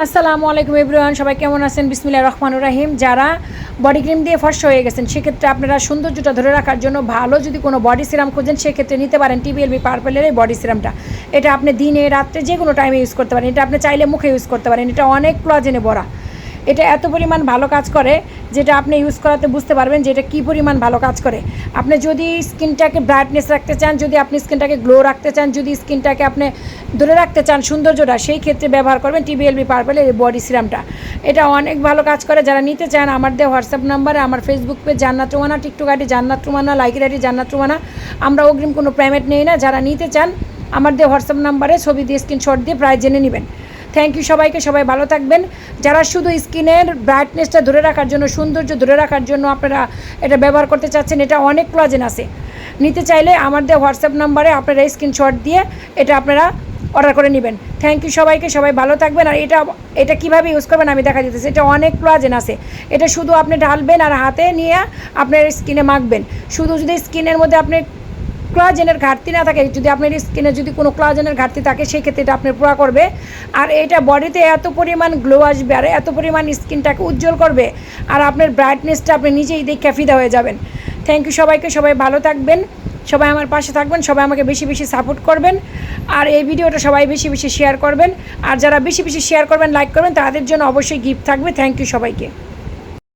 আসসালামু আলাইকুম এভরিওয়ান, সবাই কেমন আছেন? বিসমিল্লাহির রহমানির রহিম। যারা বডি ক্রিম দিয়ে ফর্সা হয়ে গেছেন সেক্ষেত্রে আপনারা সৌন্দর্যটা ধরে রাখার জন্য ভালো যদি কোনো বডি সিরাম খোঁজেন সেক্ষেত্রে নিতে পারেন টিবিএলবি পার্পেলের এই বডি সিরামটা। এটা আপনি দিনে রাত্রে যে কোনো টাইমে ইউজ করতে পারেন। এটা আপনি চাইলে মুখে ইউজ করতে পারেন। এটা অনেক কোলাজেনে ভরা। এটা এত পরিমাণ ভালো কাজ করে যেটা আপনি ইউজ করাতে বুঝতে পারবেন যে এটা কী পরিমাণ ভালো কাজ করে। আপনি যদি স্কিনটাকে ব্রাইটনেস রাখতে চান, যদি আপনি স্কিনটাকে গ্লো রাখতে চান, যদি স্কিনটাকে আপনি ধরে রাখতে চান সৌন্দর্যটা, সেই ক্ষেত্রে ব্যবহার করবেন টিবিএলবি পার্পেলের এই বডি সিরামটা। এটা অনেক ভালো কাজ করে। যারা নিতে চান আমার দেওয়া হোয়াটসঅ্যাপ নাম্বারে, আমার ফেসবুক পেজ জান্নাত রুমানা, টিকটক আইডি জান্নাত রুমানা, লাইকের আইডি জান্নাত রুমানা। আমরা অগ্রিম কোনো পেমেন্ট নেই না। যারা নিতে চান আমার দেওয়া হোয়াটসঅ্যাপ নাম্বারে ছবি দিয়ে স্ক্রিনশট দিয়ে প্রাইস জেনে নেবেন। থ্যাংক ইউ সবাইকে, সবাই ভালো থাকবেন। যারা শুধু স্কিনের ব্রাইটনেসটা ধরে রাখার জন্য, সৌন্দর্য ধরে রাখার জন্য আপনারা এটা ব্যবহার করতে চাচ্ছেন, এটা অনেক কোলাজেন আছে। নিতে চাইলে আমার দেওয়া হোয়াটসঅ্যাপ নাম্বারে আপনারা স্ক্রিনশট দিয়ে এটা আপনারা অর্ডার করে নেবেন। থ্যাংক ইউ সবাইকে, সবাই ভালো থাকবেন। আর এটা কীভাবে ইউজ করবেন আমি দেখা দিতেছি। এটা অনেক কোলাজেন আছে। এটা শুধু আপনি ঢালবেন আর হাতে নিয়ে আপনার স্কিনে মাখবেন। শুধু যদি স্কিনের মধ্যে আপনি কোলাজেনের ঘাটতি না থাকে, যদি আপনার স্কিনে যদি কোনো কোলাজেনের ঘাটতি থাকে সেই ক্ষেত্রে এটা আপনার পুরা করবে। আর এটা বডিতে এত পরিমাণ গ্লো আসবে আর এত পরিমাণ স্কিনটাকে উজ্জ্বল করবে, আর আপনার ব্রাইটনেসটা আপনি নিজেই দেখে ফিদা হয়ে যাবেন। থ্যাংক ইউ সবাইকে, সবাই ভালো থাকবেন, সবাই আমার পাশে থাকবেন, সবাই আমাকে বেশি বেশি সাপোর্ট করবেন। আর এই ভিডিওটা সবাই বেশি বেশি শেয়ার করবেন। আর যারা বেশি বেশি শেয়ার করবেন, লাইক করবেন, তাদের জন্য অবশ্যই গিফট থাকবে। থ্যাংক ইউ সবাইকে।